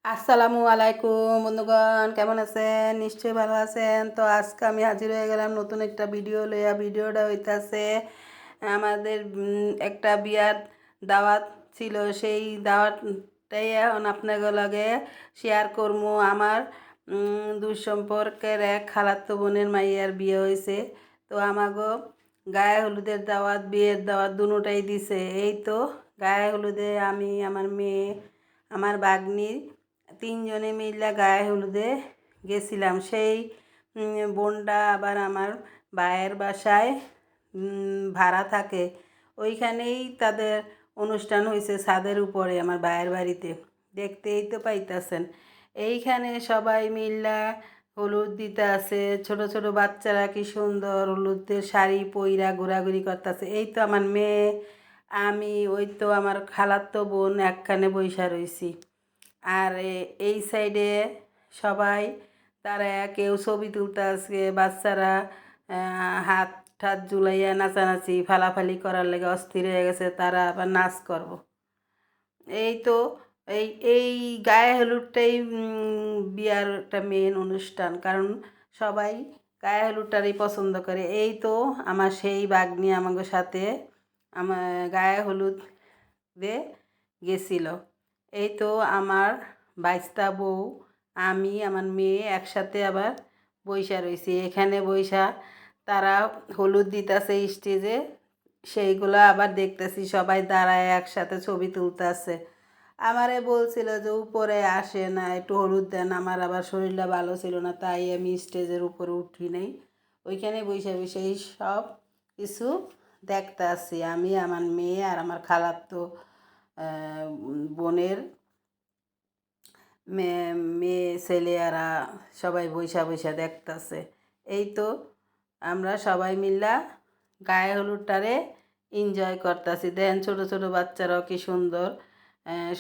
আসসালামু আলাইকুম বন্ধুগণ, কেমন আছেন? নিশ্চয়ই ভালো আছেন। তো আজকে আমি হাজির হয়ে গেলাম নতুন একটা ভিডিও লইয়া। ভিডিওটা হইতাছে আমাদের একটা বিয়ার দাওয়াত ছিল। সেই দাওয়াতটাই এখন আপনাদের লগে শেয়ার করবো। আমার দুই সম্পর্কের এক খালাতো বোনের মাইয়ার বিয়ে হয়েছে। তো আমাগো গায়ে হলুদের দাওয়াত, বিয়ের দাওয়াত দুটোটাই দিছে। এই তো গায়ে হলুদে আমি, আমার মেয়ে, আমার ভাগ্নি তিনজনে মিলে গায়ে হলুদে গেছিলাম। সেই বোনটা আবার আমার ভাইয়ের বাসায় ভাড়া থাকে। ওইখানেই তাদের অনুষ্ঠান হয়েছে ছাদের উপরে আমার ভাইয়ের বাড়িতে। দেখতেই তো পাইতাছেন। এইখানে সবাই মিল্লা হলুদ দিতে আছে। ছোট ছোট বাচ্চারা কি সুন্দর হলুদের শাড়ি পইরা ঘোরাঘুরি করতেছে। এই তো আমার মেয়ে, আমি, ওই তো আমার খালাতো বোন একখানে বইসা রইছি। আর এই সাইডে সবাই তারা কেউ ছবি তুলতে আসছে। বাচ্চারা হাত ঠাত ঝুলাইয়া নাচানাচি ফালাফালি করার লেগে অস্থির হয়ে গেছে, তারা আবার নাচ করব। এই তো এই এই গায়ে হলুদটাই বিয়ার একটা মেন অনুষ্ঠান, কারণ সবাই গায়ে হলুদটারই পছন্দ করে। এই তো আমার সেই ভাগ্নি আমাদের সাথে আমার গায়ে হলুদ দিয়ে গেছিল। এই তো আমার বাইস্তা বউ, আমি, আমার মেয়ে একসাথে আবার বইসা রয়েছি। এখানে বইসা তারা হলুদ দিতেছে স্টেজে, সেইগুলো আবার দেখতেছি সবাই দাঁড়ায় একসাথে ছবি তুলতেছে। আমারে বলছিল যে উপরে আসে না, একটু হলুদ দেন। আমার আবার শরীরটা ভালো ছিল না, তাই আমি স্টেজের উপরে উঠি নাই। ওইখানে বসে বসে এই সব কিছু দেখতে আসছি আমি, আমার মেয়ে আর আমার খালাতো বোনের মেয়ে মেয়ে ছেলেরা সবাই বইসা বইসা দেখতেছে। এই তো আমরা সবাই মিল্লা গায়ে হলুদটারে এনজয় করতেছি। দেন ছোট ছোট বাচ্চারাও কি সুন্দর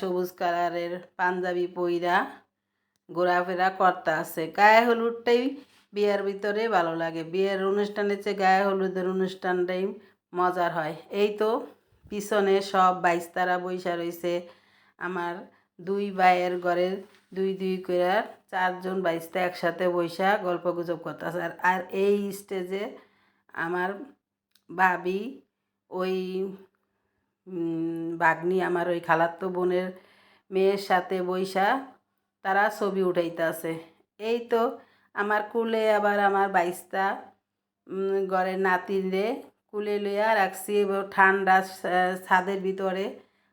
সবুজ কালারের পাঞ্জাবি পইরা ঘোরাফেরা করতে আছে। গায়ে হলুদটাই বিয়ের ভিতরে ভালো লাগে। বিয়ের অনুষ্ঠানের চেয়ে গায়ে হলুদের অনুষ্ঠানটাই মজার হয়। এই তো পিছনে সব বাইস্তারা বইসা রয়েছে। আমার দুই ভাইয়ের ঘরের দুই দুই করে চারজন বাইস্তা একসাথে বইসা গল্প গুজব করতেছে। আর এই স্টেজে আমার ভাবি, ওই ভাগ্নি আমার ওই খালাতো বোনের মেয়ের সাথে বইসা তারা ছবি উঠাইতেছে। এই তো আমার কুলে আবার আমার বাইস্তা ঘরের নাতিরে কুলে লইয়া রাখছি। ঠান্ডা ছাদের ভিতরে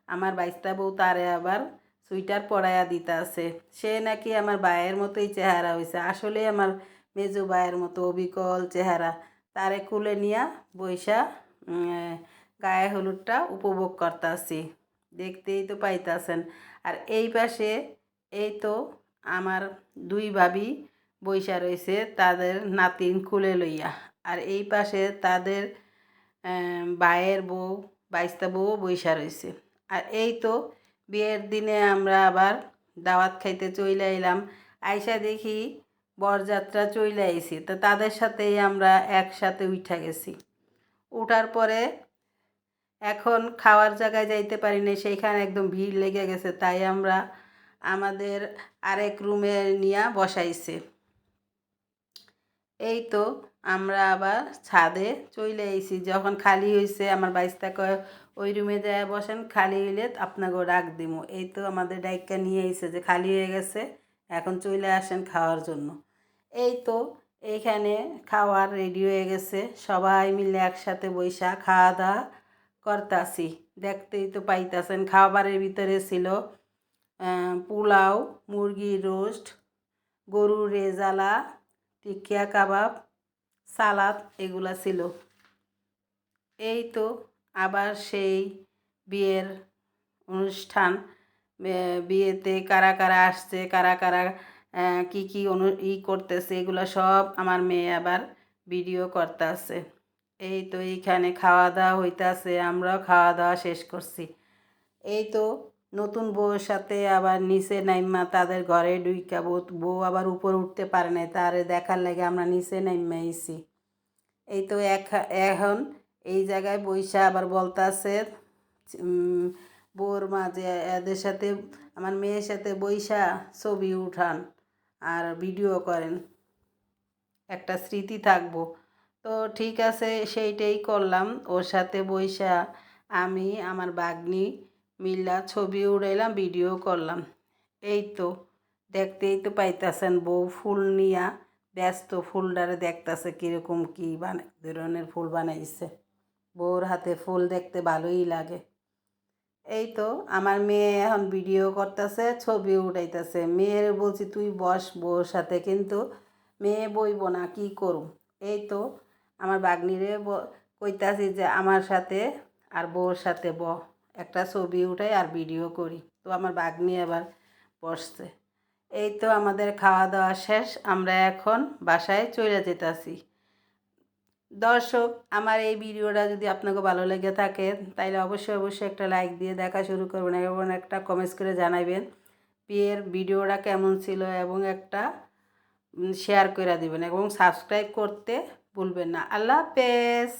আমার বাইস্তা বউ তারে আবার সুইটার পরাইয়া দিতে আছে। সে নাকি আমার ভাইয়ের মতোই চেহারা হয়েছে। আসলে আমার মেজো ভাইয়ের মতো অবিকল চেহারা। তারে কুলে নিয়া বইসা গায়ে হলুদটা উপভোগ করতেছি। দেখতেই তো পাইতাছেন। আর এই পাশে এই তো আমার দুই ভাবি বইসা রয়েছে তাদের নাতিন কুলে লইয়া। আর এই পাশে তাদের ভাইয়ের বউ, বাইস্তা বউ বইসা রয়েছে। আর এই তো বিয়ের দিনে আমরা আবার দাওয়াত খাইতে চইলে এলাম। আইসা দেখি বরযাত্রা চইলে আইছি। তো তাদের সাথেই আমরা একসাথে উঠা গেছি। উঠার পরে এখন খাওয়ার জায়গায় যাইতে পারি না, সেইখানে একদম ভিড় লেগে গেছে। তাই আমরা আমাদের আরেক রুমে নিয়ে বসাইছে। এই তো আমরা আবার ছাদে চলে আইছি। যখন খালি হয়েছে আমার বাইস্তা কয় ওই রুমে যায় বসেন, খালি হইলে আপনাকে ডাক দিমু। এই তো আমাদের ডাইকা নিয়ে আইছে যে খালি হয়ে গেছে, এখন চলে আসেন খাওয়ার জন্য। এই তো এইখানে খাওয়ার রেডি হয়ে গেছে। সবাই মিলে একসাথে বইসা খাওয়া দাওয়া করতাছি। দেখতেই তো পাইতাছেন। খাবারের ভিতরে ছিল পোলাও, মুরগির রোস্ট, গরুর রেজালা, টিকিয়া কাবাব, সালাদ, এগুলা ছিল। এই তো আবার সেই বিয়ের অনুষ্ঠান। বিয়েতে কারা কারা আসছে, কারা কারা কী কী করতেছে, এগুলো সব আমার মেয়ে আবার ভিডিও করতেছে। এই তো এইখানে খাওয়া দাওয়া হইতাছে, আমরাও খাওয়া দাওয়া শেষ করছি। এই তো নতুন বউয়ের সাথে আবার নিচে নাইমা তাদের ঘরে ঢুইকা বউ আবার উপরে উঠতে পারে নাই, তারে দেখার লাগে আমরা নিচে নাইমা আইছি। এই তো এখন এই জায়গায় বইসা আবার বলতাছে বউর মা যে এদের সাথে আমার মেয়ের সাথে বইসা ছবি উঠান আর ভিডিও করেন, একটা স্মৃতি থাকবো। তো ঠিক আছে, সেইটাই করলাম। ওর সাথে বইসা আমি আমার বাগনি মিল্লা ছবি উড়াইলাম, ভিডিও করলাম। এই তো দেখতেই তো পাইতাছেন, বউ ফুল নিয়া ব্যস্ত, ফুলটারে দেখতাছে কীরকম কী ধরনের ফুল বানাইছে। বউর হাতে ফুল দেখতে ভালোই লাগে। এই তো আমার মেয়ে এখন ভিডিও করতেছে, ছবি উঠাইতেছে। মেয়ের বলছি তুই বস বউর সাথে, কিন্তু মেয়ে বইব না, কি করুম। এই তো আমার বাগনিরে কইতাছি যে আমার সাথে আর বউর সাথে একটা ছবি উঠাই আর ভিডিও করি। তো আমার বাগনি আবার বসছে। এই তো আমাদের খাওয়া দাওয়া শেষ, আমরা এখন বাসায় চলে যেতেছি। দর্শক, আমার এই ভিডিওটা যদি আপনাকে ভালো লেগে থাকে তাহলে অবশ্যই একটা লাইক দিয়ে দেখা শুরু করবেন এবং একটা কমেন্টস করে জানাবেন বিয়ের ভিডিওটা কেমন ছিল, এবং একটা শেয়ার করে দিবেন এবং সাবস্ক্রাইব করতে ভুলবেন না। আল্লাহ হাফেজ।